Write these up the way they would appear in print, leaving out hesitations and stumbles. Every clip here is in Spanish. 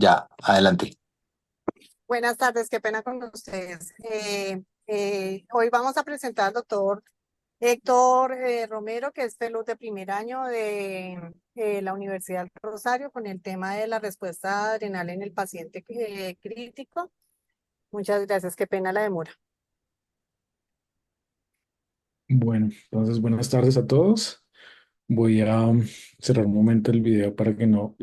Ya, adelante. Buenas tardes, qué pena con ustedes. Hoy vamos a presentar al doctor Héctor Romero, que es fellow de primer año de la Universidad del Rosario, con el tema de la respuesta adrenal en el paciente crítico. Muchas gracias, qué pena la demora. Bueno, entonces buenas tardes a todos. Voy a cerrar un momento el video para que no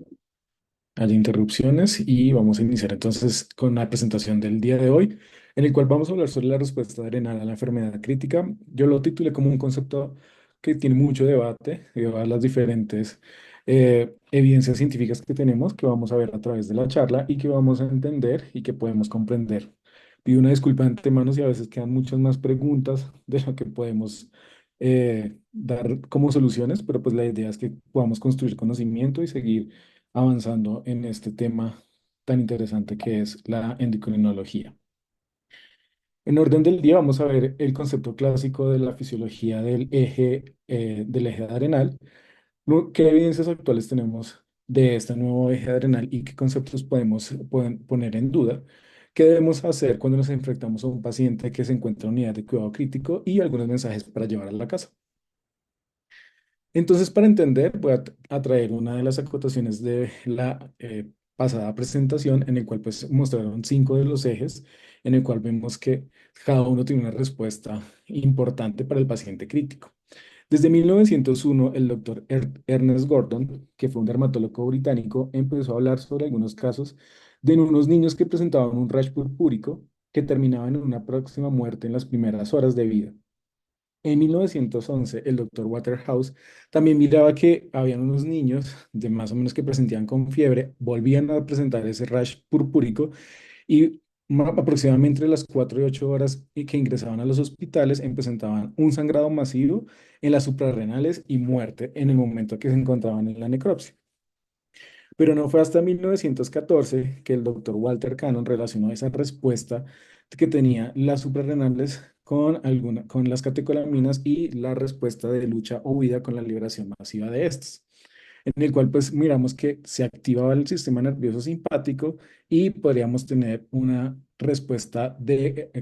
haya interrupciones y vamos a iniciar entonces con la presentación del día de hoy, en el cual vamos a hablar sobre la respuesta adrenal a la enfermedad crítica. Yo lo titulé como un concepto que tiene mucho debate, de las diferentes evidencias científicas que tenemos, que vamos a ver a través de la charla y que vamos a entender y que podemos comprender. Pido una disculpa de antemano si a veces quedan muchas más preguntas de lo que podemos dar como soluciones, pero pues la idea es que podamos construir conocimiento y seguir avanzando en este tema tan interesante que es la endocrinología. En orden del día vamos a ver el concepto clásico de la fisiología del eje adrenal. ¿Qué evidencias actuales tenemos de este nuevo eje adrenal y qué conceptos pueden poner en duda? ¿Qué debemos hacer cuando nos enfrentamos a un paciente que se encuentra en unidad de cuidado crítico y algunos mensajes para llevar a la casa? Entonces, para entender, voy a traer una de las acotaciones de la pasada presentación, en el cual pues mostraron 5 de los ejes, en el cual vemos que cada uno tiene una respuesta importante para el paciente crítico. Desde 1901, el doctor Ernest Gordon, que fue un dermatólogo británico, empezó a hablar sobre algunos casos de unos niños que presentaban un rash purpúrico que terminaba en una próxima muerte en las primeras horas de vida. En 1911, el doctor Waterhouse también miraba que habían unos niños de más o menos que presentían con fiebre, volvían a presentar ese rash purpúrico y aproximadamente entre las 4 y 8 horas y que ingresaban a los hospitales presentaban un sangrado masivo en las suprarrenales y muerte en el momento que se encontraban en la necropsia. Pero no fue hasta 1914 que el doctor Walter Cannon relacionó esa respuesta que tenía las suprarrenales con las catecolaminas y la respuesta de lucha o huida con la liberación masiva de estas, en el cual pues miramos que se activaba el sistema nervioso simpático y podríamos tener una respuesta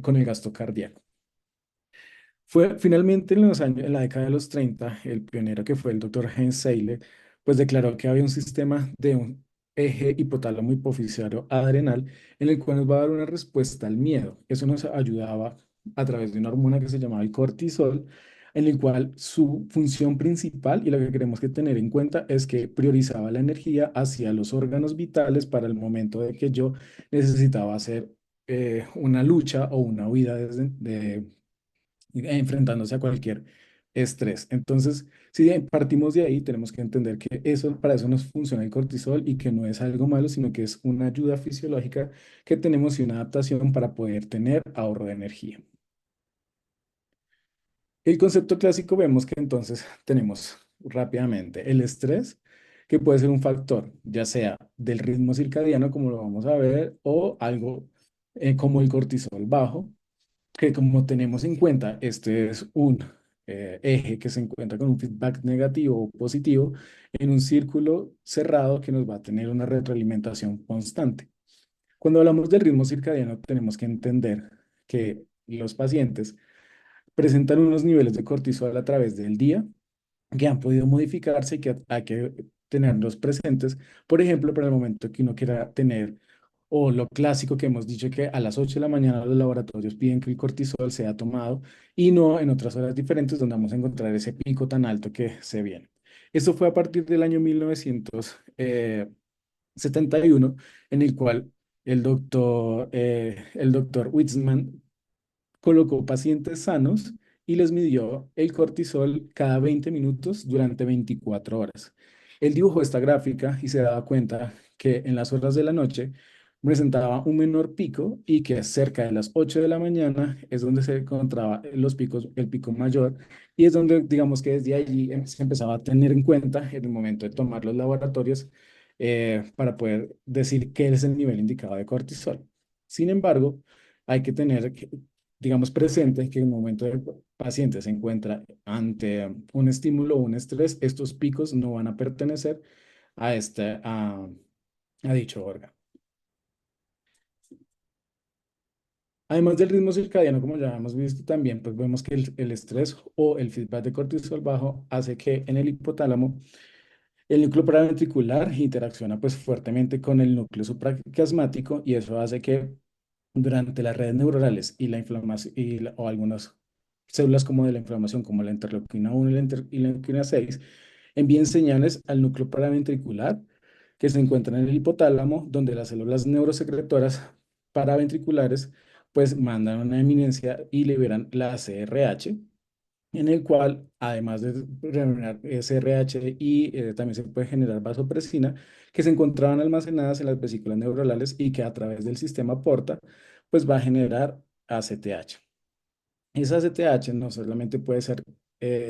con el gasto cardíaco. Fue finalmente en la década de los 30, el pionero que fue el doctor Heinz Seyle, pues declaró que había un sistema de un eje hipotálamo hipofisario adrenal en el cual nos va a dar una respuesta al miedo. Eso nos ayudaba a través de una hormona que se llamaba el cortisol, en el cual su función principal y lo que queremos que tener en cuenta es que priorizaba la energía hacia los órganos vitales para el momento de que yo necesitaba hacer una lucha o una huida enfrentándose a cualquier estrés. Entonces, si partimos de ahí, tenemos que entender que para eso nos funciona el cortisol y que no es algo malo, sino que es una ayuda fisiológica que tenemos y una adaptación para poder tener ahorro de energía. El concepto clásico vemos que entonces tenemos rápidamente el estrés, que puede ser un factor, ya sea del ritmo circadiano, como lo vamos a ver, o algo como el cortisol bajo, que como tenemos en cuenta, este es un eje que se encuentra con un feedback negativo o positivo en un círculo cerrado que nos va a tener una retroalimentación constante. Cuando hablamos del ritmo circadiano, tenemos que entender que los pacientes presentan unos niveles de cortisol a través del día que han podido modificarse y que hay que tenerlos presentes, por ejemplo, para el momento que uno quiera tener, o lo clásico que hemos dicho que a las 8 de la mañana los laboratorios piden que el cortisol sea tomado y no en otras horas diferentes donde vamos a encontrar ese pico tan alto que se viene. Esto fue a partir del año 1971, en el cual el doctor Witzman colocó pacientes sanos y les midió el cortisol cada 20 minutos durante 24 horas. Él dibujó esta gráfica y se daba cuenta que en las horas de la noche presentaba un menor pico y que cerca de las 8 de la mañana es donde se encontraba los picos, el pico mayor, y es donde digamos que desde allí se empezaba a tener en cuenta en el momento de tomar los laboratorios para poder decir qué es el nivel indicado de cortisol. Sin embargo, hay que tener digamos, presente que en el momento del paciente se encuentra ante un estímulo o un estrés, estos picos no van a pertenecer a dicho órgano. Además del ritmo circadiano, como ya hemos visto también, pues vemos que el estrés o el feedback de cortisol bajo hace que en el hipotálamo el núcleo paraventricular interacciona pues fuertemente con el núcleo supraquiasmático y eso hace que durante las redes neuronales y la inflamación o algunas células como de la inflamación, como la interleuquina 1 y y la interleuquina 6, envíen señales al núcleo paraventricular que se encuentra en el hipotálamo, donde las células neurosecretoras paraventriculares pues mandan una eminencia y liberan la CRH, en el cual, además de generar SRH y también se puede generar vasopresina, que se encontraban almacenadas en las vesículas neuronales y que a través del sistema porta, pues va a generar ACTH. Esa ACTH no solamente puede ser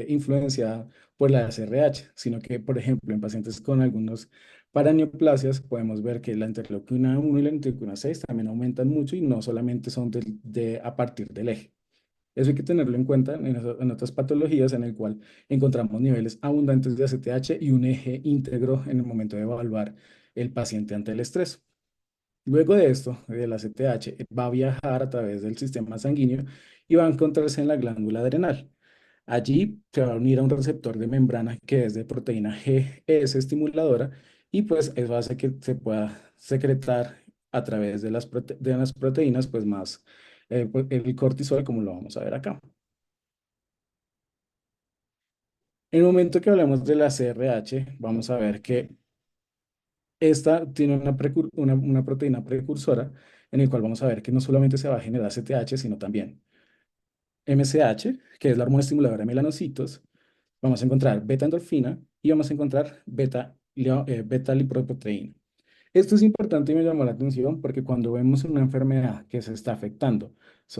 influenciada por la SRH, sino que, por ejemplo, en pacientes con algunos paraneoplasias podemos ver que la interleuquina 1 y la interleuquina 6 también aumentan mucho y no solamente son a partir del eje. Eso hay que tenerlo en cuenta en otras patologías en el cual encontramos niveles abundantes de ACTH y un eje íntegro en el momento de evaluar el paciente ante el estrés. Luego de esto, el ACTH va a viajar a través del sistema sanguíneo y va a encontrarse en la glándula adrenal. Allí se va a unir a un receptor de membrana que es de proteína GS estimuladora y pues eso hace que se pueda secretar a través de de las proteínas pues más pues, el cortisol como lo vamos a ver acá. En el momento que hablamos de la CRH, vamos a ver que esta tiene una proteína precursora en el cual vamos a ver que no solamente se va a generar CTH, sino también MSH, que es la hormona estimuladora de melanocitos. Vamos a encontrar beta endorfina y vamos a encontrar beta lipoproteína. Esto es importante y me llamó la atención porque cuando vemos una enfermedad que se está afectando,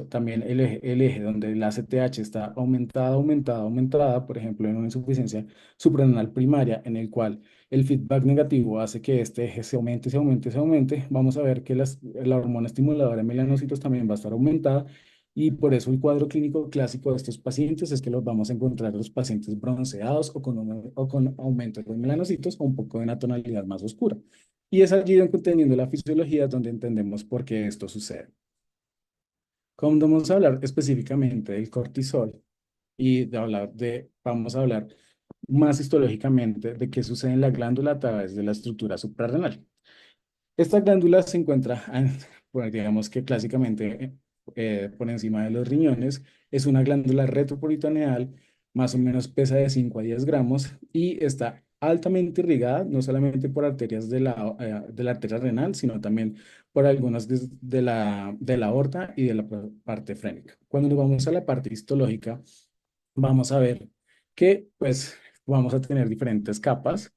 también el eje donde la ACTH está aumentada, por ejemplo, en una insuficiencia suprarrenal primaria, en el cual el feedback negativo hace que este eje se aumente, vamos a ver que la hormona estimuladora de melanocitos también va a estar aumentada y por eso el cuadro clínico clásico de estos pacientes es que los vamos a encontrar los pacientes bronceados o con aumento de melanocitos o un poco de una tonalidad más oscura. Y es allí donde entendiendo la fisiología donde entendemos por qué esto sucede. Cuando vamos a hablar específicamente del cortisol y vamos a hablar más histológicamente de qué sucede en la glándula a través de la estructura suprarrenal. Esta glándula se encuentra, bueno, digamos que clásicamente por encima de los riñones, es una glándula retroperitoneal, más o menos pesa de 5 a 10 gramos y está altamente irrigada, no solamente por arterias de la arteria renal, sino también por algunas de la aorta y de la parte frénica. Cuando nos vamos a la parte histológica, vamos a ver que pues vamos a tener diferentes capas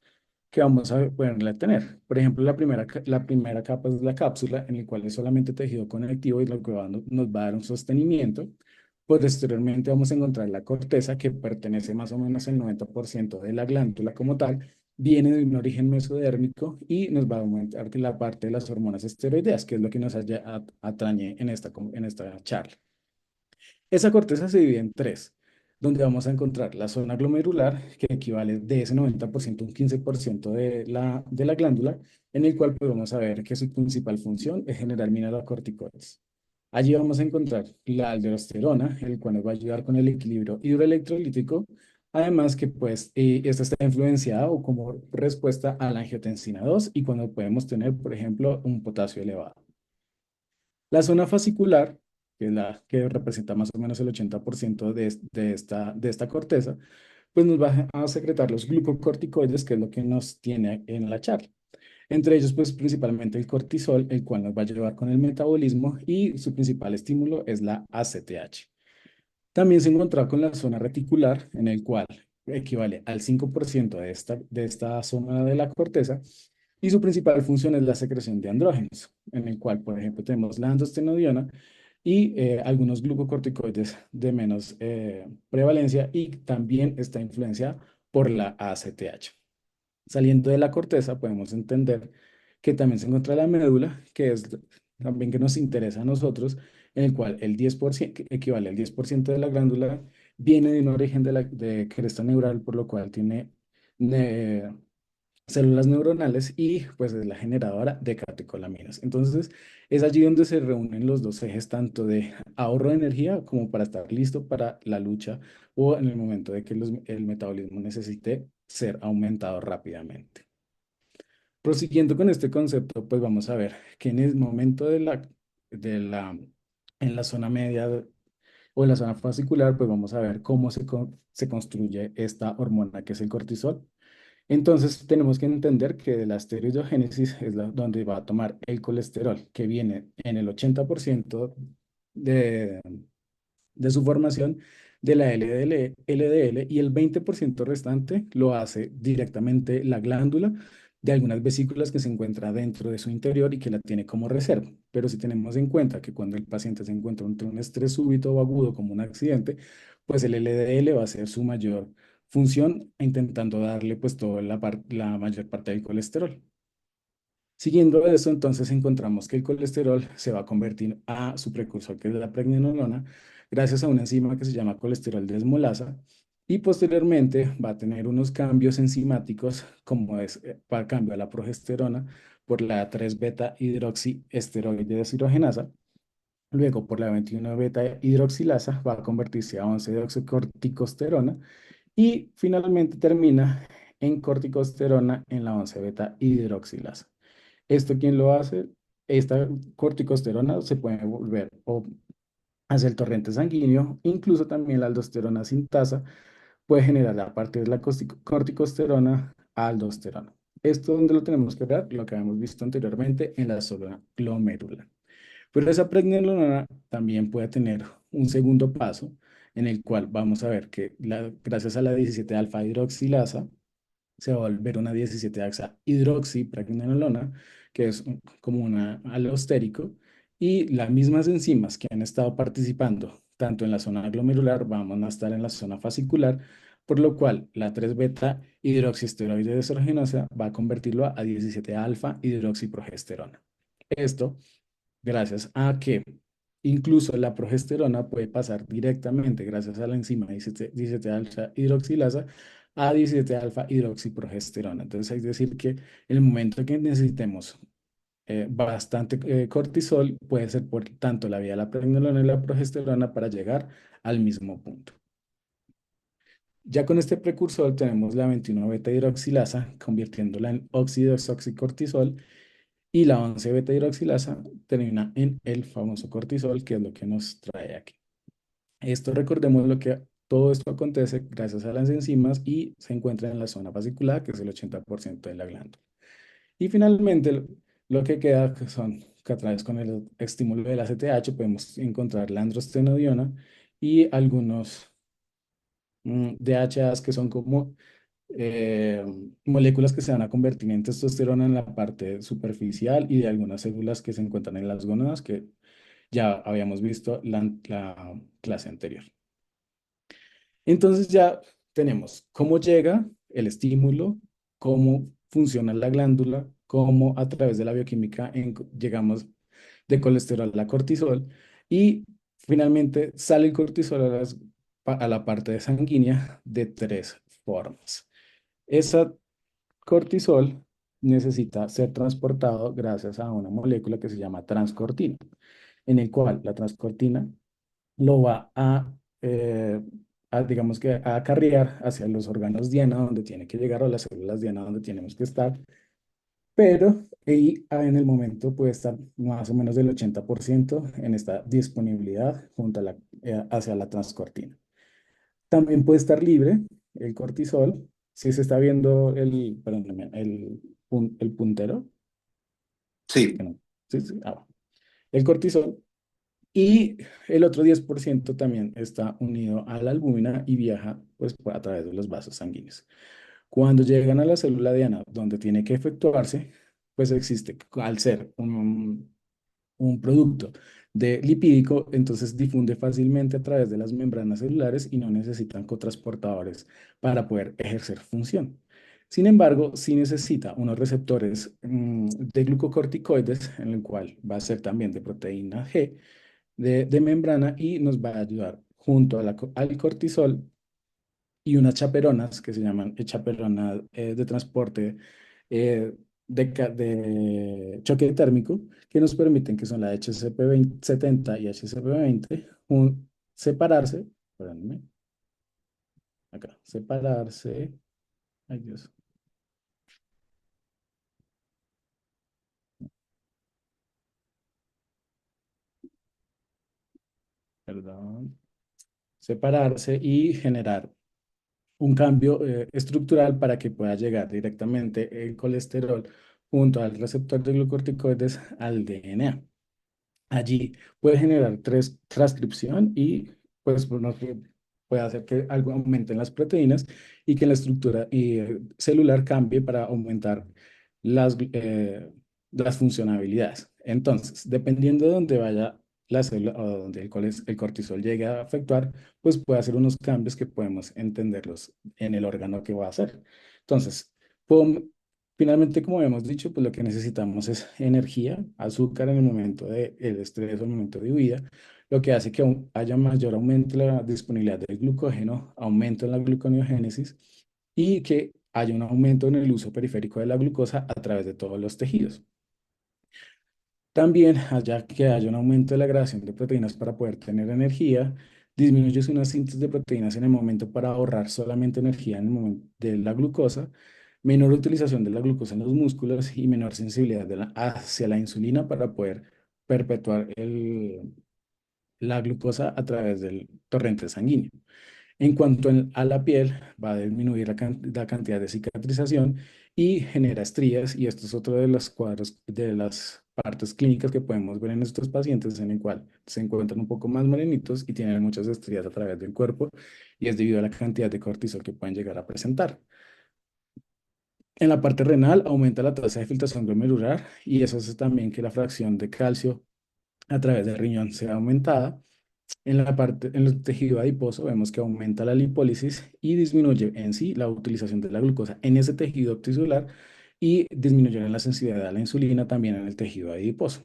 que vamos a poderla tener. Por ejemplo, la primera capa es la cápsula, en la cual es solamente tejido conectivo y lo que nos va a dar un sostenimiento. Posteriormente vamos a encontrar la corteza, que pertenece más o menos al 90% de la glándula como tal, viene de un origen mesodérmico y nos va a aumentar la parte de las hormonas esteroideas, que es lo que nos atañe en esta charla. Esa corteza se divide en tres, donde vamos a encontrar la zona glomerular, que equivale de ese 90% a un 15% de la glándula, en el cual podemos saber que su principal función es generar mineralocorticoides. Allí vamos a encontrar la aldosterona, el cual nos va a ayudar con el equilibrio hidroelectrolítico, además que pues esta está influenciada o como respuesta a la angiotensina 2 y cuando podemos tener, por ejemplo, un potasio elevado. La zona fascicular, que es la que representa más o menos el 80% de esta corteza, pues nos va a secretar los glucocorticoides, que es lo que nos tiene en la charla. Entre ellos, pues principalmente el cortisol, el cual nos va a llevar con el metabolismo y su principal estímulo es la ACTH. También se encontraba con la zona reticular, en el cual equivale al 5% de esta zona de la corteza, y su principal función es la secreción de andrógenos, en el cual, por ejemplo, tenemos la andostenodiona y algunos glucocorticoides de menos prevalencia y también está influenciada por la ACTH. Saliendo de la corteza, podemos entender que también se encuentra la médula, que es también que nos interesa a nosotros, en el cual el 10%, que equivale al 10% de la glándula, viene de un origen de cresta neural, por lo cual tiene células neuronales y pues es la generadora de catecolaminas. Entonces es allí donde se reúnen los dos ejes, tanto de ahorro de energía como para estar listo para la lucha o en el momento de que el metabolismo necesite ser aumentado rápidamente. Prosiguiendo con este concepto, pues vamos a ver que en el momento en la zona media o en la zona fascicular, pues vamos a ver cómo se construye esta hormona que es el cortisol. Entonces tenemos que entender que la esteroidogénesis es donde va a tomar el colesterol, que viene en el 80% de, de su formación de la LDL y el 20% restante lo hace directamente la glándula de algunas vesículas que se encuentra dentro de su interior y que la tiene como reserva. Pero si tenemos en cuenta que cuando el paciente se encuentra ante un estrés súbito o agudo como un accidente, pues el LDL va a ser su mayor función, intentando darle pues toda la mayor parte del colesterol. Siguiendo eso, entonces encontramos que el colesterol se va a convertir a su precursor, que es la pregnenolona, gracias a una enzima que se llama colesterol desmolasa, y posteriormente va a tener unos cambios enzimáticos, como es para cambio a la progesterona por la 3-beta hidroxiesteroide deshidrogenasa, luego por la 21-beta hidroxilasa va a convertirse a 11-deoxicorticosterona y finalmente termina en corticosterona en la 11-beta hidroxilasa. ¿Esto quién lo hace? Esta corticosterona se puede volver o hacia el torrente sanguíneo, incluso también la aldosterona sintasa puede generar a partir de la corticosterona aldosterona. Esto donde lo tenemos que ver, lo que habíamos visto anteriormente en la zona glomerular. Pero esa pregnenolona también puede tener un segundo paso en el cual vamos a ver que gracias a la 17 alfa hidroxilasa se va a volver una 17 hidroxipregnenolona, que es como un alostérico, y las mismas enzimas que han estado participando tanto en la zona glomerular van a estar en la zona fascicular, por lo cual la 3-beta hidroxiesteroide deshidrogenasa va a convertirlo a 17 alfa hidroxiprogesterona. Esto gracias a que incluso la progesterona puede pasar directamente, gracias a la enzima 17 alfa hidroxilasa, a 17 alfa hidroxiprogesterona. Entonces, es decir, que en el momento que necesitemos bastante cortisol, puede ser por tanto la vía de la pregnenolona y la progesterona para llegar al mismo punto. Ya con este precursor tenemos la 21-beta hidroxilasa, convirtiéndola en óxido-desoxicortisol, y la 11-beta hidroxilasa termina en el famoso cortisol, que es lo que nos trae aquí. Esto recordemos lo que todo esto acontece gracias a las enzimas y se encuentra en la zona fascicular, que es el 80% de la glándula. Y finalmente, lo que queda que son que a través con el estímulo del ACTH podemos encontrar la androstenediona y algunos DHAs que son como eh, moléculas que se van a convertir en testosterona en la parte superficial y de algunas células que se encuentran en las gónadas que ya habíamos visto la clase anterior. Entonces ya tenemos cómo llega el estímulo, cómo funciona la glándula, cómo a través de la bioquímica llegamos de colesterol a cortisol y finalmente sale el cortisol a la parte de sanguínea de tres formas. Esa cortisol necesita ser transportado gracias a una molécula que se llama transcortina, en el cual la transcortina lo va digamos que a acarrear hacia los órganos diana donde tiene que llegar o las células diana donde tenemos que estar, pero ahí en el momento puede estar más o menos del 80% en esta disponibilidad junto a hacia la transcortina. También puede estar libre el cortisol. Si se está viendo perdóname, el puntero, que Sí, no. Sí, sí, bueno. El cortisol y el otro 10% también está unido a la albúmina y viaja pues, a través de los vasos sanguíneos. Cuando llegan a la célula diana, donde tiene que efectuarse, pues existe, al ser un producto de lipídico, entonces difunde fácilmente a través de las membranas celulares y no necesitan cotransportadores para poder ejercer función. Sin embargo, sí necesita unos receptores de glucocorticoides, en el cual va a ser también de proteína G de membrana y nos va a ayudar junto al cortisol y unas chaperonas que se llaman chaperonas de transporte eh, de choque térmico que nos permiten, que son la HCP70 y HCP20, separarse, espérenme, acá, separarse, ay Dios, perdón, separarse y generar un cambio estructural para que pueda llegar directamente el colesterol junto al receptor de glucocorticoides al DNA. Allí puede generar transcripción y pues puede hacer que algo aumenten las proteínas y que la estructura celular cambie para aumentar las funcionalidades. Entonces, dependiendo de dónde vaya la célula o donde el cortisol llegue a afectar, pues puede hacer unos cambios que podemos entenderlos en el órgano que va a hacer. Entonces, puedo finalmente, como hemos dicho, pues lo que necesitamos es energía, azúcar en el momento del estrés o el momento de huida, lo que hace que haya mayor aumento en la disponibilidad del glucógeno, aumento en la gluconeogénesis y que haya un aumento en el uso periférico de la glucosa a través de todos los tejidos. También, allá que haya un aumento de la agregación de proteínas para poder tener energía, disminuye una síntesis de proteínas en el momento para ahorrar solamente energía en el momento de la glucosa, menor utilización de la glucosa en los músculos y menor sensibilidad hacia la insulina para poder perpetuar la glucosa a través del torrente sanguíneo. En cuanto a la piel, va a disminuir la cantidad de cicatrización y genera estrías, y esto es otro de los cuadros, de las partes clínicas que podemos ver en estos pacientes, en el cual se encuentran un poco más morenitos y tienen muchas estrías a través del cuerpo, y es debido a la cantidad de cortisol que pueden llegar a presentar. En la parte renal aumenta la tasa de filtración glomerular y eso hace también que la fracción de calcio a través del riñón sea aumentada. En el tejido adiposo vemos que aumenta la lipólisis y disminuye en sí la utilización de la glucosa en ese tejido tisular y disminuye la sensibilidad a la insulina también en el tejido adiposo.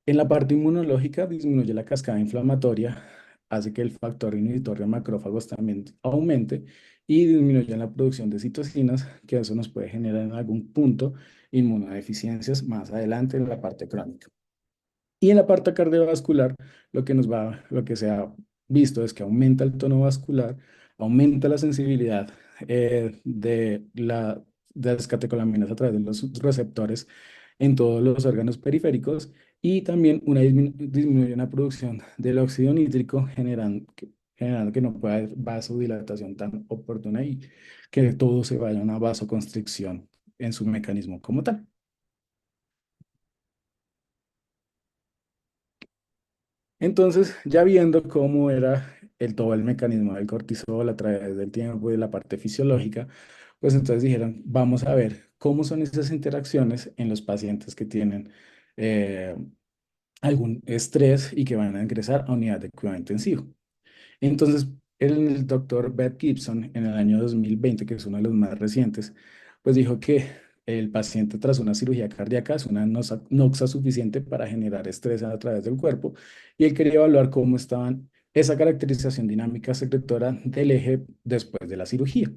En la parte inmunológica disminuye la cascada inflamatoria, hace que el factor inhibitorio de macrófagos también aumente y disminuye la producción de citocinas, que eso nos puede generar en algún punto inmunodeficiencias más adelante en la parte crónica. Y en la parte cardiovascular, lo que se ha visto es que aumenta el tono vascular, aumenta la sensibilidad de las catecolaminas a través de los receptores en todos los órganos periféricos y también disminuye la producción del óxido nítrico generando que no pueda haber vasodilatación tan oportuna y que todo se vaya a una vasoconstricción en su mecanismo como tal. Entonces, ya viendo cómo era todo el mecanismo del cortisol a través del tiempo y de la parte fisiológica, pues entonces dijeron, vamos a ver cómo son esas interacciones en los pacientes que tienen eh, algún estrés y que van a ingresar a unidad de cuidado intensivo. Entonces, el doctor Beth Gibson, en el año 2020, que es uno de los más recientes, pues dijo que el paciente tras una cirugía cardíaca es una noxa suficiente para generar estrés a través del cuerpo y él quería evaluar cómo estaban esa caracterización dinámica secretora del eje después de la cirugía.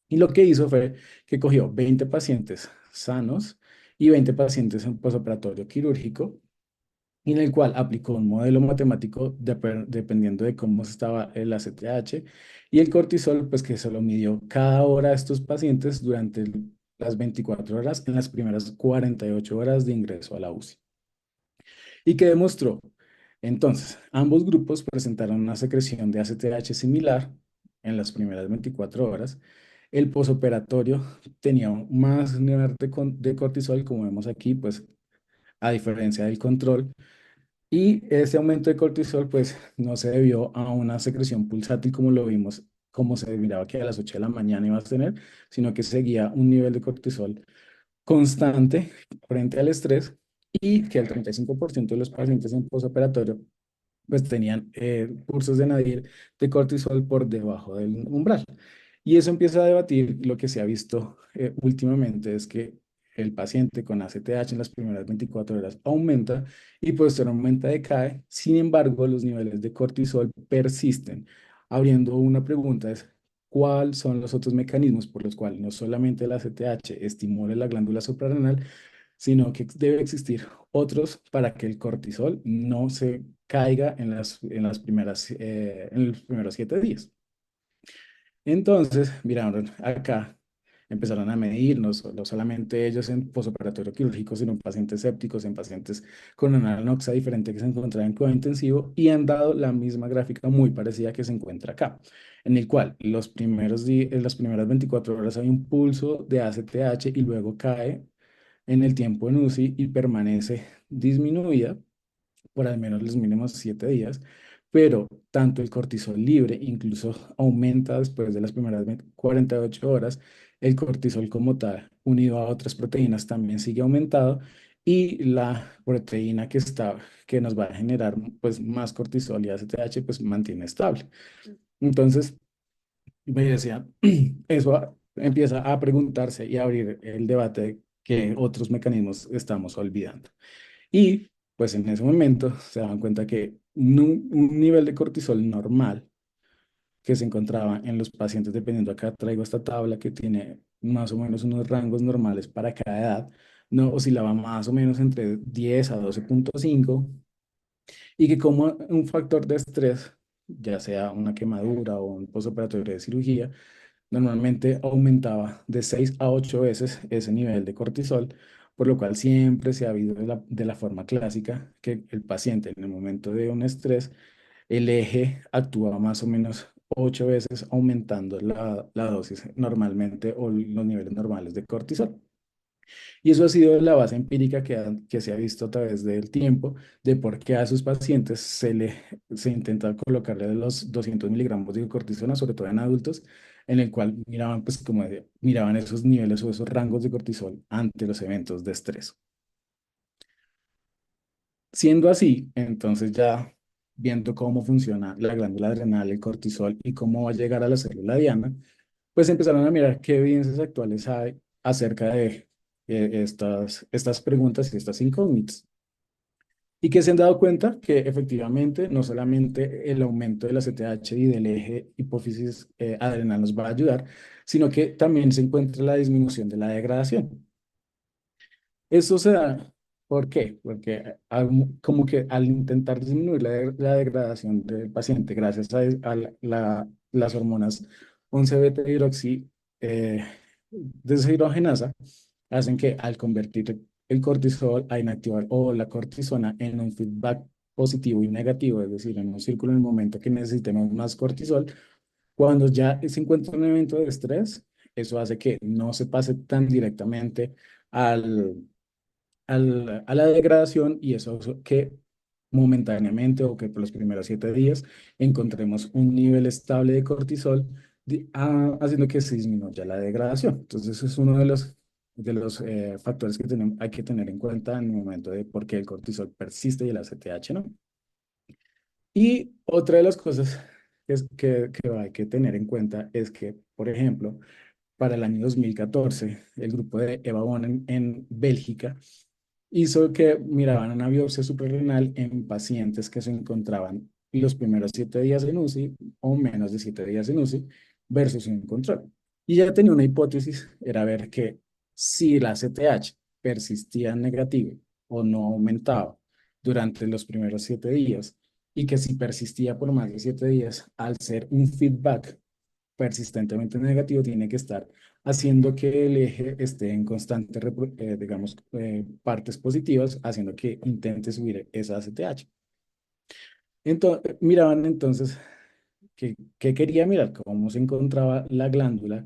Y lo que hizo fue que cogió 20 pacientes sanos y 20 pacientes en posoperatorio quirúrgico en el cual aplicó un modelo matemático dependiendo de cómo estaba el ACTH y el cortisol, pues que se lo midió cada hora a estos pacientes durante las 24 horas en las primeras 48 horas de ingreso a la UCI. ¿Y qué demostró? Entonces, ambos grupos presentaron una secreción de ACTH similar en las primeras 24 horas. El posoperatorio tenía más nivel de cortisol, como vemos aquí, pues a diferencia del control, y ese aumento de cortisol, pues, no se debió a una secreción pulsátil como lo vimos, como se miraba que a las 8 de la mañana ibas a tener, sino que seguía un nivel de cortisol constante frente al estrés y que el 35% de los pacientes en posoperatorio, pues, tenían cursos de nadir de cortisol por debajo del umbral. Y eso empieza a debatir lo que se ha visto últimamente, es que el paciente con ACTH en las primeras 24 horas aumenta y posteriormente decae. Sin embargo, los niveles de cortisol persisten. Abriendo una pregunta es, cuáles son los otros mecanismos por los cuales no solamente la ACTH estimule la glándula suprarrenal, sino que debe existir otros para que el cortisol no se caiga en los primeros 7 días. Entonces, miraron acá, empezaron a medir, no solamente ellos en posoperatorio quirúrgico, sino en pacientes sépticos, en pacientes con una anoxia diferente que se encontraba en cuidado intensivo, y han dado la misma gráfica muy parecida que se encuentra acá, en el cual en las primeras 24 horas hay un pulso de ACTH y luego cae en el tiempo en UCI y permanece disminuida por al menos los mínimos 7 días, pero tanto el cortisol libre incluso aumenta después de las primeras 48 horas, el cortisol como tal, unido a otras proteínas, también sigue aumentado y la proteína que nos va a generar pues más cortisol y ACTH pues mantiene estable. Entonces, me decía, eso empieza a preguntarse y a abrir el debate de qué otros mecanismos estamos olvidando. Y pues en ese momento se daban cuenta que un nivel de cortisol normal que se encontraba en los pacientes, dependiendo acá traigo esta tabla que tiene más o menos unos rangos normales para cada edad, no oscilaba más o menos entre 10 a 12,5 y que como un factor de estrés, ya sea una quemadura o un postoperatorio de cirugía, normalmente aumentaba de 6 a 8 veces ese nivel de cortisol, por lo cual siempre se ha habido de la forma clásica que el paciente en el momento de un estrés, el eje actúa más o menos 8 veces aumentando la dosis normalmente o los niveles normales de cortisol. Y eso ha sido la base empírica que se ha visto a través del tiempo de por qué a sus pacientes se intenta colocarle los 200 miligramos de cortisona, sobre todo en adultos, en el cual miraban, pues, miraban esos niveles o esos rangos de cortisol ante los eventos de estrés. Siendo así, entonces ya viendo cómo funciona la glándula adrenal, el cortisol y cómo va a llegar a la célula diana, pues empezaron a mirar qué evidencias actuales hay acerca de estas preguntas y estas incógnitas. Y que se han dado cuenta que efectivamente no solamente el aumento de la CTH y del eje hipófisis adrenal nos va a ayudar, sino que también se encuentra la disminución de la degradación. Eso se da, ¿por qué? Porque como que al intentar disminuir la degradación del paciente gracias las hormonas 11-beta-hidroxi eh, deshidrogenasa, hacen que al convertir el cortisol a inactivar o la cortisona en un feedback positivo y negativo, es decir, en un círculo en el momento que necesitemos más cortisol, cuando ya se encuentra un evento de estrés, eso hace que no se pase tan directamente al a la degradación y eso que momentáneamente o que por los primeros 7 días encontremos un nivel estable de cortisol haciendo que se disminuya la degradación. Entonces, eso es uno de los factores que hay que tener en cuenta en el momento de por qué el cortisol persiste y el ACTH no. Y otra de las cosas que hay que tener en cuenta es que, por ejemplo, para el año 2014, el grupo de Eva Bon en Bélgica hizo que miraban una biopsia suprarrenal en pacientes que se encontraban los primeros 7 días en UCI o menos de 7 días en UCI versus un control. Y ya tenía una hipótesis, era ver que si la CTH persistía negativo o no aumentaba durante los primeros 7 días y que si persistía por más de 7 días, al ser un feedback persistentemente negativo, tiene que estar haciendo que el eje esté en constante, digamos, partes positivas, haciendo que intente subir esa ACTH. Entonces, miraban entonces que quería mirar cómo se encontraba la glándula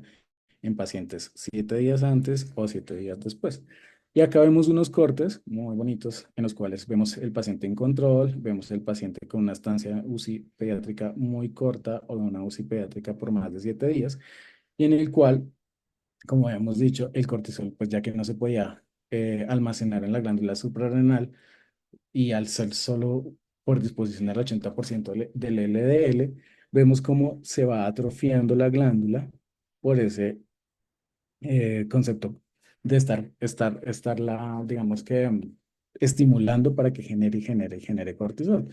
en pacientes 7 días antes o 7 días después. Y acá vemos unos cortes muy bonitos en los cuales vemos el paciente en control, vemos el paciente con una estancia UCI pediátrica muy corta o una UCI pediátrica por más de 7 días, y en el cual, como hemos dicho, el cortisol, pues ya que no se podía almacenar en la glándula suprarrenal y al ser solo por disposición del 80% del LDL, vemos cómo se va atrofiando la glándula por ese concepto de estarla, digamos que estimulando para que genere y genere y genere cortisol.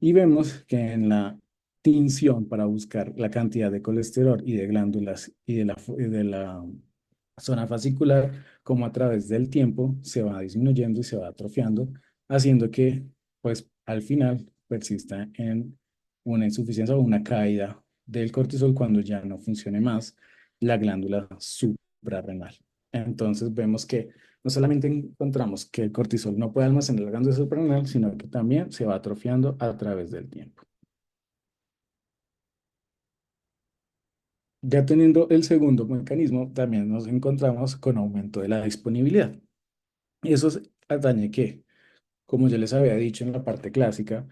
Y vemos que en la tinción para buscar la cantidad de colesterol y de glándulas y de la zona fascicular, como a través del tiempo se va disminuyendo y se va atrofiando, haciendo que, pues, al final persista en una insuficiencia o una caída del cortisol cuando ya no funcione más la glándula suprarrenal. Entonces vemos que no solamente encontramos que el cortisol no puede almacenar la glándula suprarrenal, sino que también se va atrofiando a través del tiempo. Ya teniendo el segundo mecanismo, también nos encontramos con aumento de la disponibilidad. Y eso atañe que, como yo les había dicho en la parte clásica,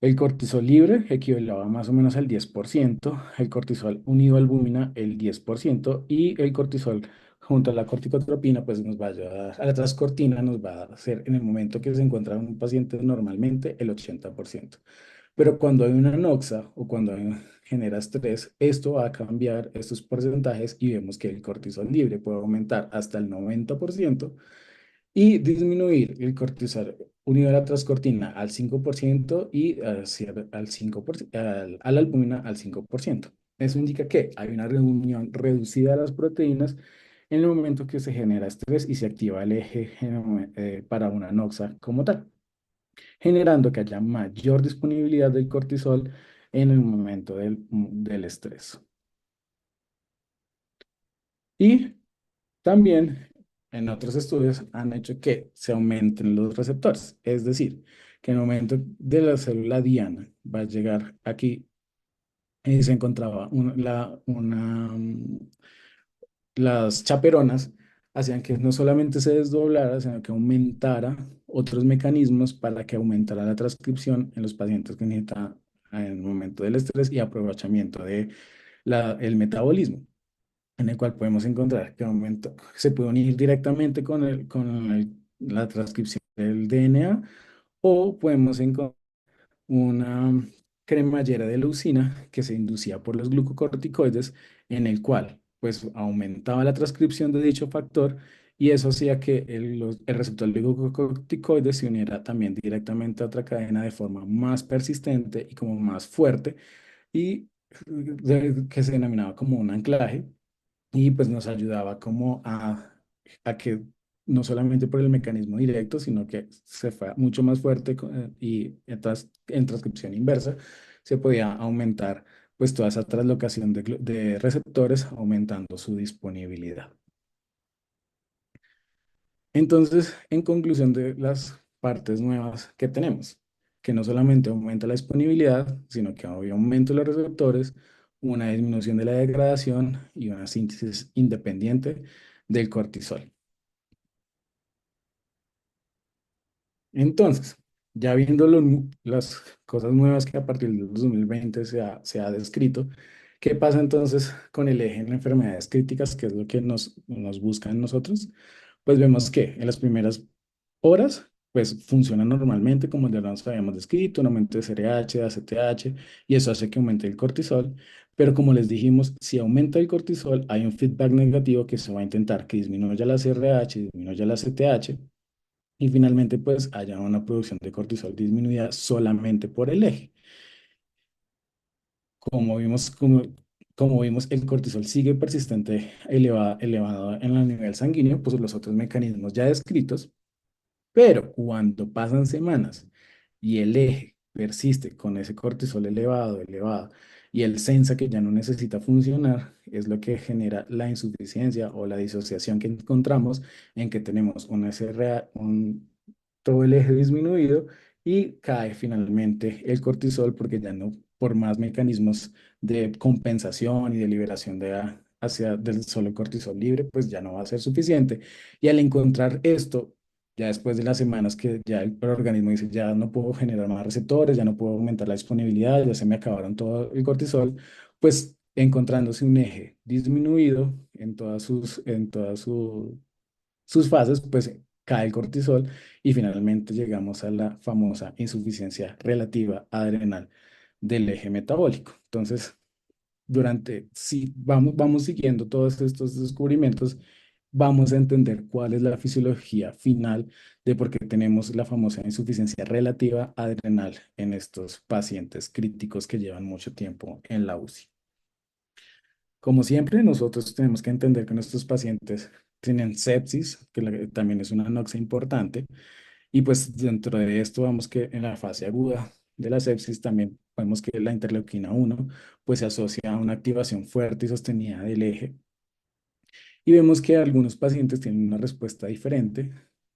el cortisol libre equivalaba más o menos al 10%, el cortisol unido al albúmina el 10% y el cortisol junto a la corticotropina pues nos va a ayudar, a la transcortina nos va a hacer en el momento que se encuentra un paciente normalmente el 80%. Pero cuando hay una noxa o cuando genera estrés, esto va a cambiar estos porcentajes y vemos que el cortisol libre puede aumentar hasta el 90% y disminuir el cortisol unido a la transcortina al 5% y al 5%, a la albúmina al 5%. Eso indica que hay una reunión reducida de las proteínas en el momento que se genera estrés y se activa el eje para una noxa como tal, generando que haya mayor disponibilidad del cortisol en el momento del estrés. Y también en otros estudios han hecho que se aumenten los receptores, es decir, que en el momento de la célula diana va a llegar aquí y se encontraba las chaperonas hacían que no solamente se desdoblara, sino que aumentara otros mecanismos para que aumentara la transcripción en los pacientes que necesitaban en el momento del estrés y aprovechamiento de el metabolismo, en el cual podemos encontrar que se puede unir directamente la transcripción del DNA o podemos encontrar una cremallera de leucina que se inducía por los glucocorticoides, en el cual pues aumentaba la transcripción de dicho factor y eso hacía que el receptor de glucocorticoides se uniera también directamente a otra cadena de forma más persistente y como más fuerte y que se denominaba como un anclaje y pues nos ayudaba como a que no solamente por el mecanismo directo, sino que se fue mucho más fuerte y en transcripción inversa se podía aumentar pues toda esa translocación de receptores, aumentando su disponibilidad. Entonces, en conclusión de las partes nuevas que tenemos, que no solamente aumenta la disponibilidad, sino que hay aumento de los receptores, una disminución de la degradación y una síntesis independiente del cortisol. Entonces, ya viendo las cosas nuevas que a partir del 2020 se ha descrito, ¿qué pasa entonces con el eje en enfermedades críticas, que es lo que nos busca en nosotros? Pues vemos que en las primeras horas, pues funciona normalmente como ya nos habíamos descrito, un aumento de CRH, de ACTH, y eso hace que aumente el cortisol. Pero como les dijimos, si aumenta el cortisol, hay un feedback negativo que se va a intentar que disminuya la CRH, disminuya la ACTH, y finalmente pues haya una producción de cortisol disminuida solamente por el eje. Como vimos, como vimos, el cortisol sigue persistente, elevado en el nivel sanguíneo, pues los otros mecanismos ya descritos. Pero cuando pasan semanas y el eje persiste con ese cortisol elevado, y el sensa que ya no necesita funcionar, es lo que genera la insuficiencia o la disociación que encontramos en que tenemos un SRA, todo el eje disminuido y cae finalmente el cortisol porque ya no, por más mecanismos de compensación y de liberación hacia del solo cortisol libre, pues ya no va a ser suficiente. Y al encontrar esto, ya después de las semanas que ya el organismo dice, ya no puedo generar más receptores, ya no puedo aumentar la disponibilidad, ya se me acabaron todo el cortisol, pues encontrándose un eje disminuido en todas sus fases, pues cae el cortisol y finalmente llegamos a la famosa insuficiencia relativa adrenal del eje metabólico. Entonces, si vamos siguiendo todos estos descubrimientos, vamos a entender cuál es la fisiología final de por qué tenemos la famosa insuficiencia relativa adrenal en estos pacientes críticos que llevan mucho tiempo en la UCI. Como siempre, nosotros tenemos que entender que nuestros pacientes tienen sepsis, que también es una noxa importante, y pues dentro de esto vamos que en la fase aguda de la sepsis también vemos que la interleuquina 1 pues se asocia a una activación fuerte y sostenida del eje, y vemos que algunos pacientes tienen una respuesta diferente,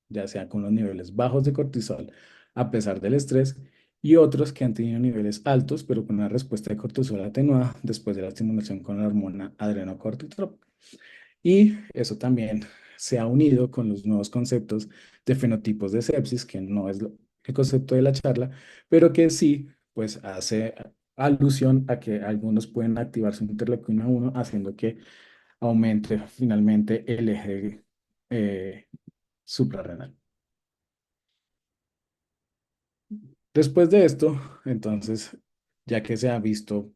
ya sea con los niveles bajos de cortisol a pesar del estrés, y otros que han tenido niveles altos, pero con una respuesta de cortisol atenuada después de la estimulación con la hormona adrenocorticotrópica. Y eso también se ha unido con los nuevos conceptos de fenotipos de sepsis, que no es el concepto de la charla, pero que sí, pues hace alusión a que algunos pueden activar su interleuquina 1, haciendo que aumente finalmente el eje eh, suprarrenal. Después de esto, entonces, ya que se ha visto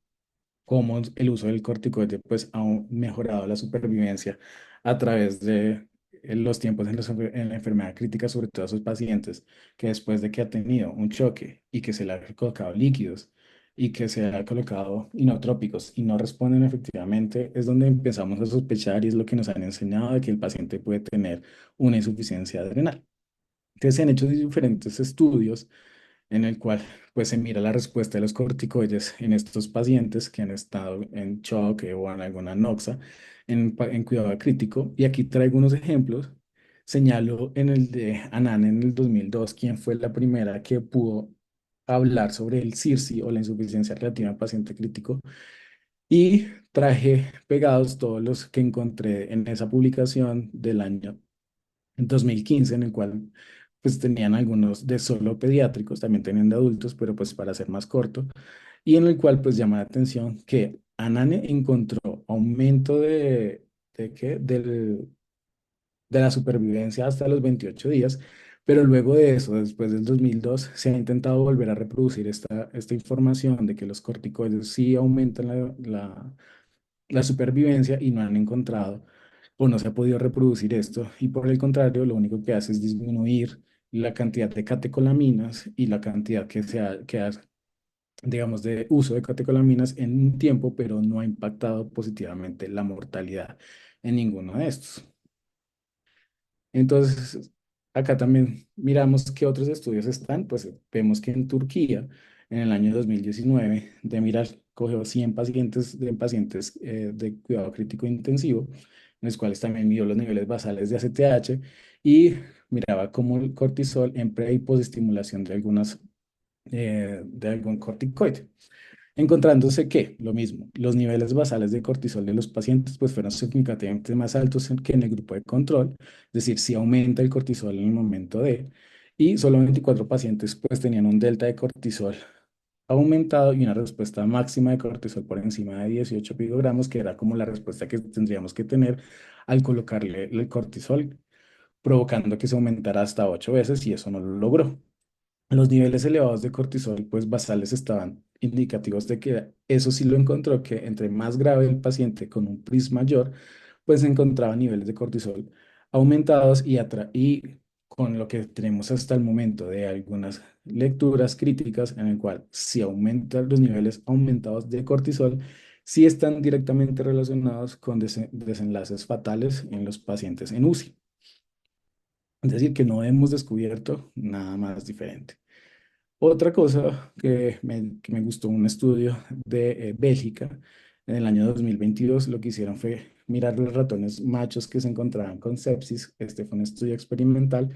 cómo el uso del corticoide pues, ha mejorado la supervivencia a través de los tiempos en la enfermedad crítica, sobre todo a esos pacientes que después de que ha tenido un choque y que se le ha colocado líquidos y que se le ha colocado inotrópicos y no responden efectivamente, es donde empezamos a sospechar y es lo que nos han enseñado de que el paciente puede tener una insuficiencia adrenal. Entonces, se han hecho diferentes estudios en el cual pues se mira la respuesta de los corticoides en estos pacientes que han estado en shock o en alguna noxa en cuidado crítico. Y aquí traigo unos ejemplos. Señalo en el de Annan en el 2002, quien fue la primera que pudo hablar sobre el CIRSI o la insuficiencia relativa en paciente crítico. Y traje pegados todos los que encontré en esa publicación del año en 2015, en el cual pues tenían algunos de solo pediátricos, también tenían de adultos, pero pues para ser más corto, y en el cual pues llama la atención que Anane encontró aumento de, ¿qué? De la supervivencia hasta los 28 días, pero luego de eso, después del 2002 se ha intentado volver a reproducir esta información de que los corticoides sí aumentan la supervivencia y no han encontrado o no se ha podido reproducir esto, y por el contrario, lo único que hace es disminuir la cantidad de catecolaminas y la cantidad digamos, de uso de catecolaminas en un tiempo, pero no ha impactado positivamente la mortalidad en ninguno de estos. Entonces, acá también miramos qué otros estudios están, pues vemos que en Turquía, en el año 2019, de mirar, cogió 100 pacientes de cuidado crítico intensivo, en los cuales también midió los niveles basales de ACTH y miraba cómo el cortisol en pre y posestimulación de algún corticoide, encontrándose que, lo mismo, los niveles basales de cortisol de los pacientes pues fueron significativamente más altos que en el grupo de control, es decir, si aumenta el cortisol en el momento de, y solo 24 pacientes pues tenían un delta de cortisol aumentado y una respuesta máxima de cortisol por encima de 18 picogramos, que era como la respuesta que tendríamos que tener al colocarle el cortisol, provocando que se aumentara hasta 8 veces y eso no lo logró. Los niveles elevados de cortisol, pues basales estaban indicativos de que eso sí lo encontró, que entre más grave el paciente con un PRIS mayor, pues encontraba niveles de cortisol aumentados y con lo que tenemos hasta el momento de algunas lecturas críticas en el cual si aumentan los niveles aumentados de cortisol, sí están directamente relacionados con desenlaces fatales en los pacientes en UCI. Es decir, que no hemos descubierto nada más diferente. Otra cosa que me gustó, un estudio de Bélgica en el año 2022, lo que hicieron fue mirar los ratones machos que se encontraban con sepsis. Este fue un estudio experimental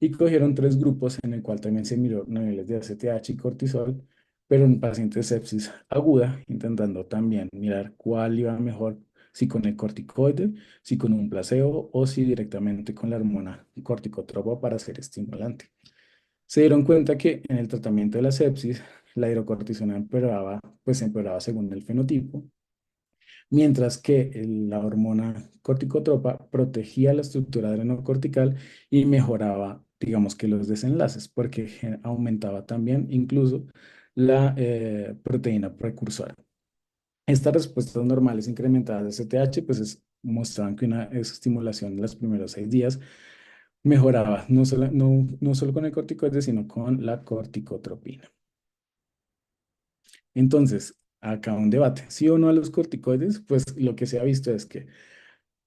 y cogieron tres grupos en el cual también se miró niveles de ACTH y cortisol, pero en pacientes de sepsis aguda, intentando también mirar cuál iba mejor, si con el corticoide, si con un placebo o si directamente con la hormona corticotropa para ser estimulante. Se dieron cuenta que en el tratamiento de la sepsis, la hidrocortisona empeoraba, pues empeoraba según el fenotipo, mientras que la hormona corticotropa protegía la estructura adrenocortical y mejoraba, digamos que los desenlaces, porque aumentaba también incluso la proteína precursora. Estas respuestas normales incrementadas de CTH, pues mostraban que una estimulación de los primeros 6 días mejoraba no solo con el corticoide, sino con la corticotropina. Entonces, acá un debate, sí o no a los corticoides, pues lo que se ha visto es que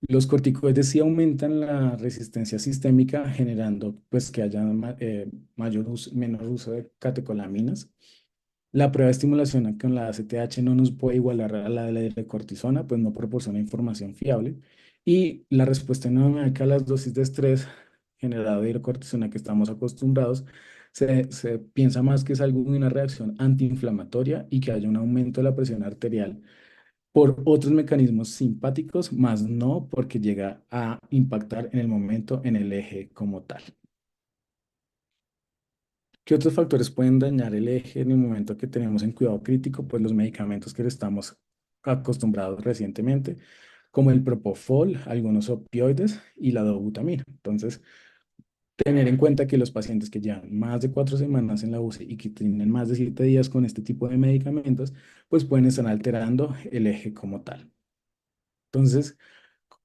los corticoides sí aumentan la resistencia sistémica, generando pues que haya menor uso de catecolaminas. La prueba de estimulación con la ACTH no nos puede igualar a la de la cortisona, pues no proporciona información fiable. Y la respuesta hemodinámica a las dosis de estrés generado de cortisona que estamos acostumbrados, se piensa más que es algo de una reacción antiinflamatoria y que haya un aumento de la presión arterial por otros mecanismos simpáticos, más no porque llega a impactar en el momento en el eje como tal. ¿Qué otros factores pueden dañar el eje en el momento que tenemos en cuidado crítico? Pues los medicamentos que le estamos acostumbrados recientemente, como el propofol, algunos opioides y la dobutamina. Entonces, tener en cuenta que los pacientes que llevan más de 4 semanas en la UCI y que tienen más de 7 días con este tipo de medicamentos, pues pueden estar alterando el eje como tal. Entonces,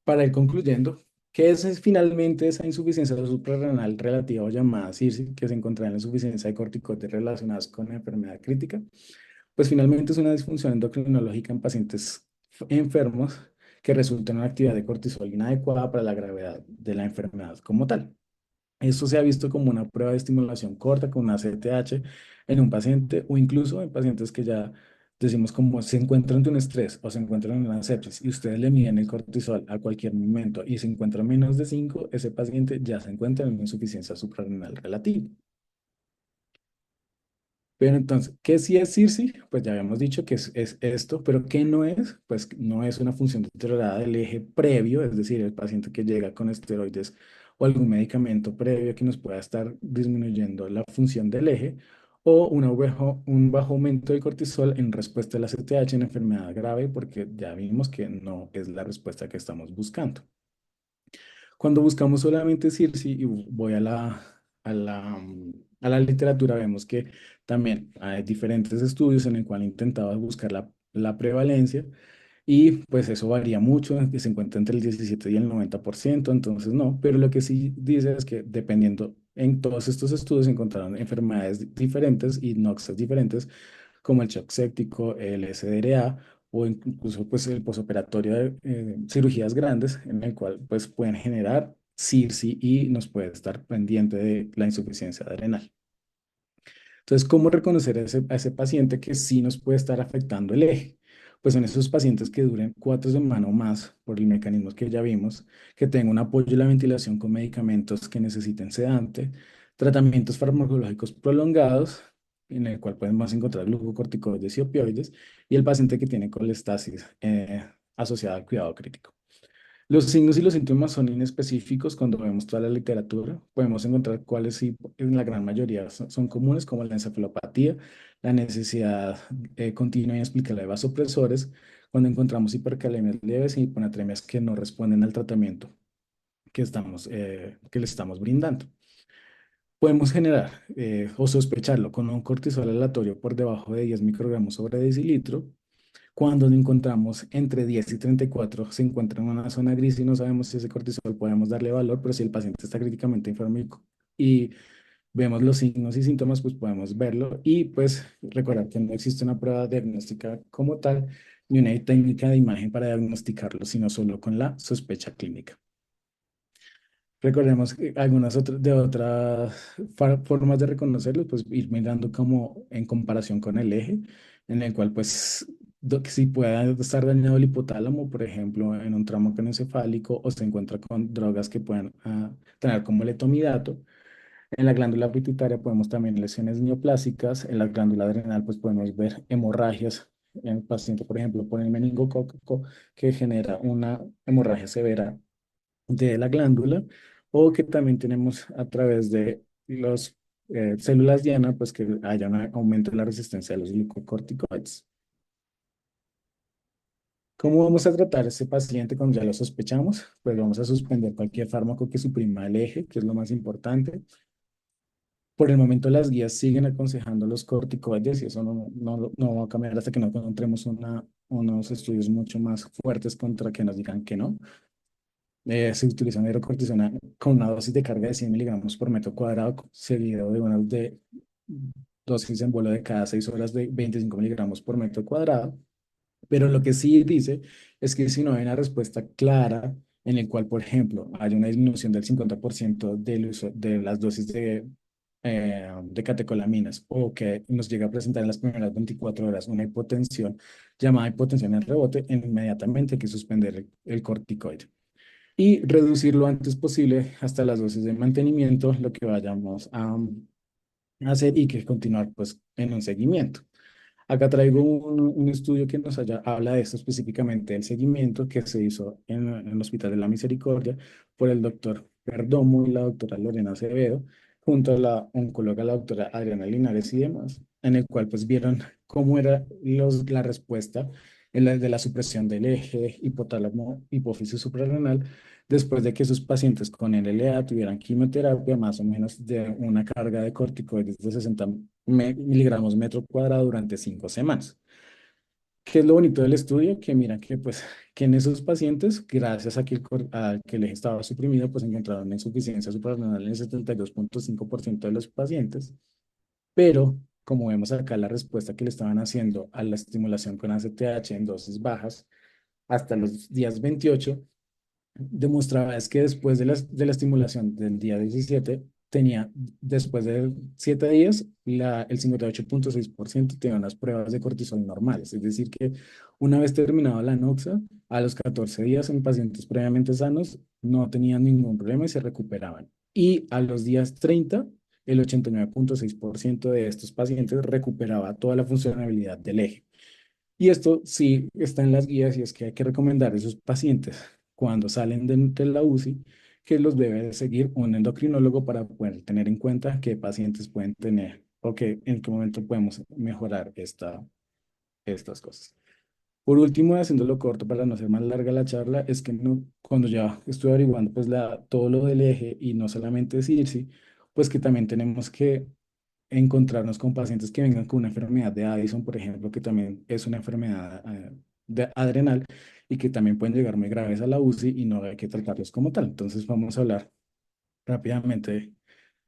para ir concluyendo, ¿qué es finalmente esa insuficiencia suprarrenal relativa o llamada CIRSI que se encuentra en la insuficiencia de corticoides relacionadas con la enfermedad crítica? Pues finalmente es una disfunción endocrinológica en pacientes enfermos que resulta en una actividad de cortisol inadecuada para la gravedad de la enfermedad como tal. Esto se ha visto como una prueba de estimulación corta con una CTH en un paciente o incluso en pacientes que ya decimos como se encuentran ante un estrés o se encuentran en una sepsis y ustedes le miden el cortisol a cualquier momento y se encuentra menos de 5, ese paciente ya se encuentra en una insuficiencia suprarrenal relativa. Pero entonces, ¿qué sí es CIRSI? Pues ya habíamos dicho que es esto, pero ¿qué no es? Pues no es una función deteriorada del eje previo, es decir, el paciente que llega con esteroides o algún medicamento previo que nos pueda estar disminuyendo la función del eje, o un bajo aumento del cortisol en respuesta a la CTH en enfermedad grave, porque ya vimos que no es la respuesta que estamos buscando. Cuando buscamos solamente CIRSI y voy a la literatura, vemos que también hay diferentes estudios en el cual han intentado buscar la prevalencia y pues eso varía mucho, que se encuentra entre el 17 y el 90%, entonces no, pero lo que sí dice es que dependiendo, en todos estos estudios encontraron enfermedades diferentes y noxes diferentes como el shock séptico, el SDRA o incluso pues el posoperatorio de cirugías grandes en el cual pues pueden generar CIRSI y nos puede estar pendiente de la insuficiencia adrenal. Entonces, ¿cómo reconocer a ese paciente que sí nos puede estar afectando el eje? Pues en esos pacientes que duren 4 semanas o más, por el mecanismo que ya vimos, que tengan un apoyo a la ventilación con medicamentos que necesiten sedante, tratamientos farmacológicos prolongados, en el cual podemos encontrar glucocorticoides y opioides, y el paciente que tiene colestasis asociada al cuidado crítico. Los signos y los síntomas son inespecíficos cuando vemos toda la literatura. Podemos encontrar cuáles sí, en la gran mayoría son comunes, como la encefalopatía, la necesidad continua y inexplicable de vasopresores, cuando encontramos hipercalemias leves y hiponatremias que no responden al tratamiento que le estamos brindando. Podemos generar o sospecharlo con un cortisol aleatorio por debajo de 10 microgramos sobre decilitro. Cuando lo encontramos entre 10 y 34, se encuentra en una zona gris y no sabemos si ese cortisol podemos darle valor, pero si el paciente está críticamente enfermo y vemos los signos y síntomas, pues podemos verlo y pues recordar que no existe una prueba diagnóstica como tal ni una técnica de imagen para diagnosticarlo, sino solo con la sospecha clínica. Recordemos que algunas otras formas de reconocerlos, pues ir mirando como en comparación con el eje, en el cual pues que si puede estar dañado el hipotálamo, por ejemplo, en un tramo craneoencefálico o se encuentra con drogas que pueden tener como letomidato. En la glándula pituitaria podemos también lesiones neoplásicas, en la glándula adrenal pues podemos ver hemorragias en el paciente, por ejemplo, por el meningococo que genera una hemorragia severa de la glándula o que también tenemos a través de las células diana, pues que haya un aumento de la resistencia a los glucocorticoides. ¿Cómo vamos a tratar a ese paciente cuando ya lo sospechamos? Pues vamos a suspender cualquier fármaco que suprima el eje, que es lo más importante. Por el momento las guías siguen aconsejando los corticoides y eso no va a cambiar hasta que no encontremos unos estudios mucho más fuertes contra que nos digan que no. Se utiliza una hidrocortisona con una dosis de carga de 100 miligramos por metro cuadrado, seguido de una dosis en vuelo de cada 6 horas de 25 miligramos por metro cuadrado. Pero lo que sí dice es que si no hay una respuesta clara en el cual, por ejemplo, hay una disminución del 50% del uso de las dosis de catecolaminas o que nos llega a presentar en las primeras 24 horas una hipotensión llamada hipotensión en rebote, inmediatamente hay que suspender el corticoide y reducir lo antes posible hasta las dosis de mantenimiento, lo que vayamos a hacer y que continuar pues en un seguimiento. Acá traigo un estudio que habla de esto específicamente, del seguimiento que se hizo en el Hospital de la Misericordia por el doctor Perdomo y la doctora Lorena Acevedo, junto a la oncóloga, la doctora Adriana Linares y demás, en el cual pues vieron cómo era la respuesta de la supresión del eje hipotálamo hipófisis suprarrenal después de que sus pacientes con LLA tuvieran quimioterapia más o menos de una carga de corticoides de 60 miligramos metro cuadrado durante 5 semanas. ¿Qué es lo bonito del estudio? Que mira que, pues, que en esos pacientes, gracias a a que el eje estaba suprimido, pues encontraron una insuficiencia suprarrenal en el 72,5% de los pacientes, pero como vemos acá, la respuesta que le estaban haciendo a la estimulación con ACTH en dosis bajas hasta los días 28 demostraba es que después de la estimulación del día 17 tenía, después de 7 días, el 58,6% tenía unas pruebas de cortisol normales. Es decir, que una vez terminado la noxa, a los 14 días en pacientes previamente sanos no tenían ningún problema y se recuperaban. Y a los días 30 el 89,6% de estos pacientes recuperaba toda la funcionalidad del eje. Y esto sí está en las guías y es que hay que recomendar a esos pacientes cuando salen de la UCI que los debe de seguir un endocrinólogo para poder tener en cuenta qué pacientes pueden tener o que en qué momento podemos mejorar estas cosas. Por último, haciéndolo corto para no hacer más larga la charla, es que no, cuando ya estuve averiguando pues todo lo del eje y no solamente CIRSI, pues que también tenemos que encontrarnos con pacientes que vengan con una enfermedad de Addison, por ejemplo, que también es una enfermedad adrenal y que también pueden llegar muy graves a la UCI y no hay que tratarlos como tal. Entonces vamos a hablar rápidamente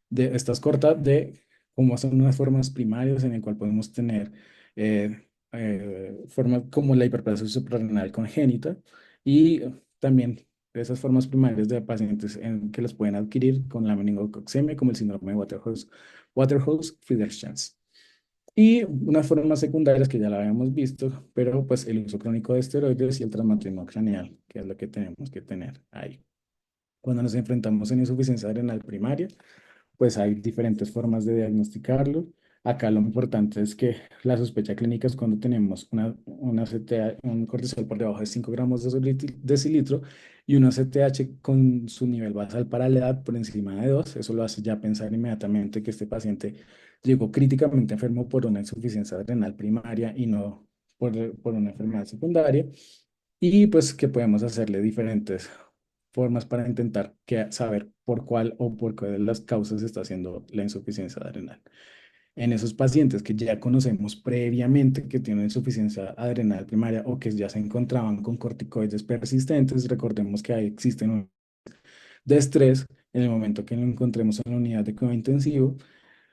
de estas cortas, de cómo son unas formas primarias en el cual podemos tener formas como la hiperplasia suprarrenal congénita y también esas formas primarias de pacientes que las pueden adquirir con la meningococcemia como el síndrome de Waterhouse-Friderichsen. Y unas formas secundarias que ya la habíamos visto, pero pues el uso crónico de esteroides y el traumatismo craneal, que es lo que tenemos que tener ahí. Cuando nos enfrentamos en insuficiencia adrenal primaria, pues hay diferentes formas de diagnosticarlo. Acá lo importante es que la sospecha clínica es cuando tenemos una CTH, un cortisol por debajo de 5 gramos de decilitro y una CTH con su nivel basal para la edad por encima de 2. Eso lo hace ya pensar inmediatamente que este paciente llegó críticamente enfermo por una insuficiencia adrenal primaria y no por una enfermedad secundaria. Y pues que podemos hacerle diferentes formas para intentar saber por cuál o por qué de las causas está haciendo la insuficiencia adrenal. En esos pacientes que ya conocemos previamente que tienen insuficiencia adrenal primaria o que ya se encontraban con corticoides persistentes, recordemos que ahí existen de estrés en el momento que lo encontremos en la unidad de cuidado intensivo,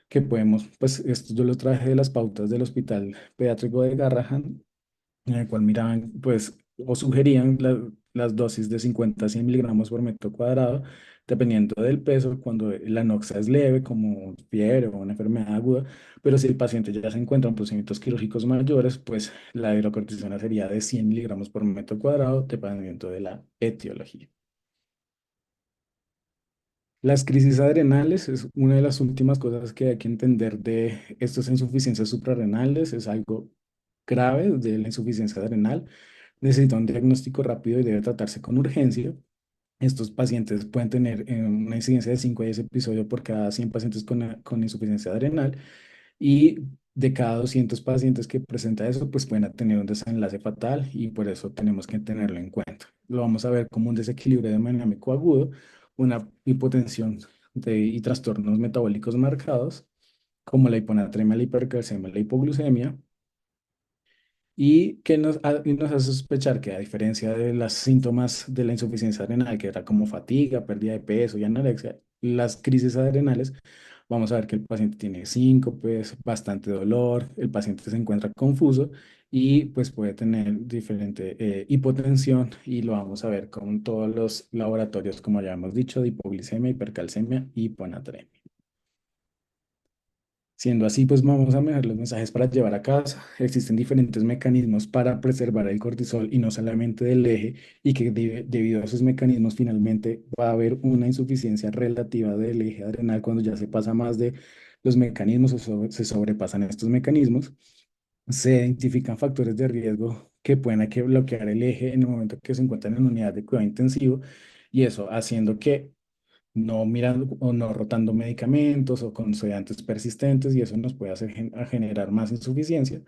que podemos, pues esto yo lo traje de las pautas del Hospital Pediátrico de Garrahan, en el cual miraban, pues, o sugerían las dosis de 50 a 100 miligramos por metro cuadrado, dependiendo del peso, cuando la noxa es leve, como fiebre o una enfermedad aguda, pero si el paciente ya se encuentra en procedimientos quirúrgicos mayores, pues la hidrocortisona sería de 100 miligramos por metro cuadrado, dependiendo de la etiología. Las crisis adrenales es una de las últimas cosas que hay que entender de estas insuficiencias suprarrenales. Es algo grave de la insuficiencia adrenal. Necesita un diagnóstico rápido y debe tratarse con urgencia. Estos pacientes pueden tener una incidencia de 5 a 10 episodios por cada 100 pacientes con insuficiencia adrenal y de cada 200 pacientes que presenta eso, pues pueden tener un desenlace fatal y por eso tenemos que tenerlo en cuenta. Lo vamos a ver como un desequilibrio hemodinámico agudo, una hipotensión y trastornos metabólicos marcados, como la hiponatremia, la hipercalcemia, la hipoglucemia, y que y nos hace sospechar que a diferencia de los síntomas de la insuficiencia adrenal, que era como fatiga, pérdida de peso y anorexia, las crisis adrenales, vamos a ver que el paciente tiene síncopes, bastante dolor, el paciente se encuentra confuso y pues puede tener diferente hipotensión y lo vamos a ver con todos los laboratorios, como ya hemos dicho, de hipoglicemia, hipercalcemia y hiponatremia. Siendo así, pues vamos a mejorar los mensajes para llevar a casa. Existen diferentes mecanismos para preservar el cortisol y no solamente del eje, y que debido a esos mecanismos finalmente va a haber una insuficiencia relativa del eje adrenal cuando ya se pasa más de los mecanismos o se sobrepasan estos mecanismos. Se identifican factores de riesgo que pueden que bloquear el eje en el momento que se encuentran en unidad de cuidado intensivo y eso haciendo que no mirando o no rotando medicamentos o con sedantes persistentes y eso nos puede hacer a generar más insuficiencia.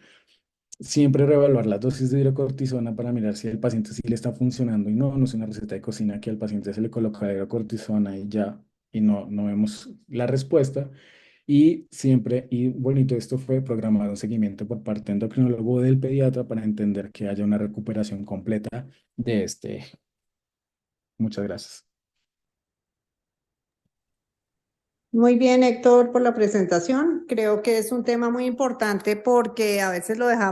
Siempre reevaluar las dosis de hidrocortisona para mirar si el paciente sí le está funcionando y no, no es una receta de cocina que al paciente se le coloca hidrocortisona y ya, y no vemos la respuesta. Y siempre, y bonito, esto fue programar un seguimiento por parte del endocrinólogo o del pediatra para entender que haya una recuperación completa de este eje. Muchas gracias. Muy bien, Héctor, por la presentación. Creo que es un tema muy importante porque a veces lo dejamos